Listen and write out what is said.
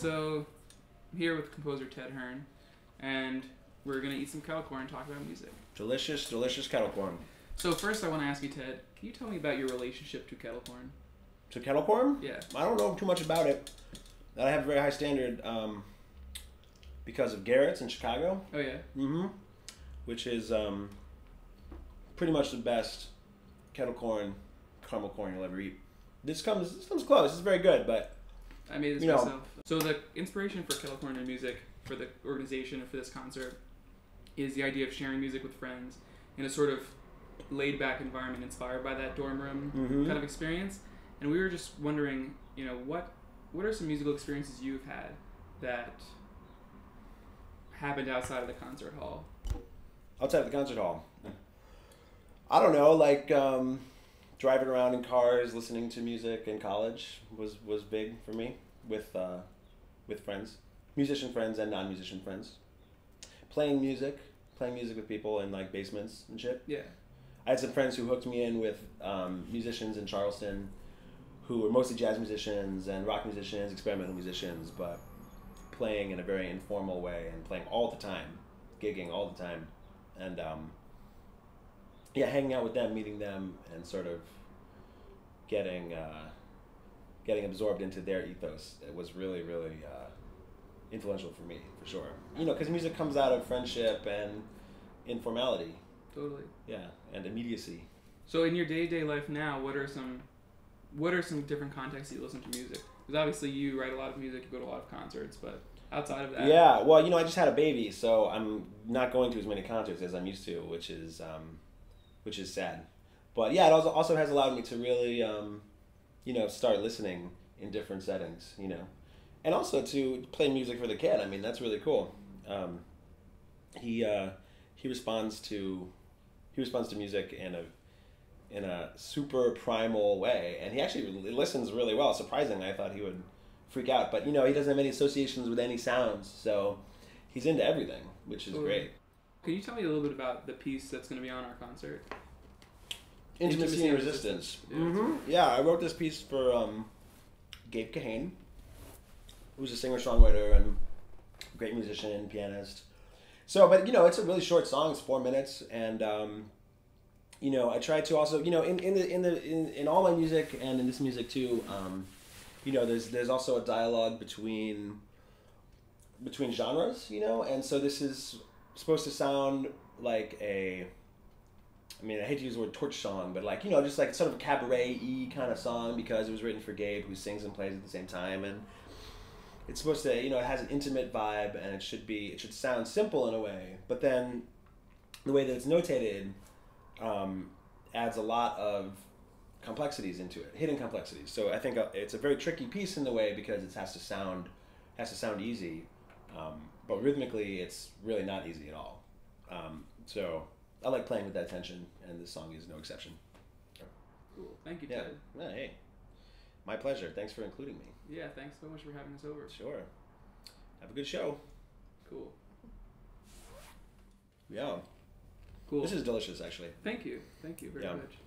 So I'm here with composer Ted Hearne, and we're gonna eat some kettle corn and talk about music. Delicious, delicious kettle corn. So first, I want to ask you, Ted, can you tell me about your relationship to kettle corn? To kettle corn? Yeah. I don't know too much about it. I have a very high standard because of Garrett's in Chicago. Oh yeah. Mm-hmm. Which is pretty much the best kettle corn, caramel corn you'll ever eat. This comes close. It's very good, but I made this myself. So the inspiration for kettle corn and music for the organization and for this concert is the idea of sharing music with friends in a sort of laid-back environment inspired by that dorm room kind of experience. And we were just wondering, what are some musical experiences you've had that happened outside of the concert hall? Outside of the concert hall? I don't know, like driving around in cars, listening to music in college was big for me with friends, musician friends and non-musician friends. Playing music with people in like basements and shit. Yeah. I had some friends who hooked me in with musicians in Charleston who were mostly jazz musicians and rock musicians, experimental musicians, but playing in a very informal way and playing all the time, gigging all the time. And hanging out with them, meeting them, and sort of getting absorbed into their ethos. It was really, really influential for me, for sure. Because music comes out of friendship and informality. Totally. Yeah, and immediacy. So in your day-to-day life now, what are some different contexts you listen to music? Because obviously you write a lot of music, you go to a lot of concerts, but outside of that... Yeah, well, I just had a baby, so I'm not going to as many concerts as I'm used to, which is sad. But yeah, it also has allowed me to really, start listening in different settings, and also to play music for the kid. I mean, that's really cool. He responds to music in a super primal way, and he actually listens really well. Surprisingly, I thought he would freak out, but he doesn't have any associations with any sounds, so he's into everything, which is great. Can you tell me a little bit about the piece that's going to be on our concert? Intimacy and Resistance. Yeah, I wrote this piece for Gabe Kahane, who's a singer-songwriter and great musician, pianist. So, but it's a really short song. It's 4 minutes, and I try to also, in all my music and in this music too, there's also a dialogue between genres, and so this is supposed to sound like I hate to use the word torch song, but just like sort of a cabaret-y kind of song because it was written for Gabe, who sings and plays at the same time, and it's supposed to, it has an intimate vibe, and it should sound simple in a way, but then the way that it's notated adds a lot of complexities into it, hidden complexities. So I think it's a very tricky piece in the way because it has to sound easy, but rhythmically it's really not easy at all. So I like playing with that tension, and this song is no exception. Cool. Thank you, Ted. Yeah, hey. My pleasure. Thanks for including me. Yeah, thanks so much for having us over. Sure. Have a good show. Cool. Yeah. Cool. This is delicious, actually. Thank you. Thank you very much.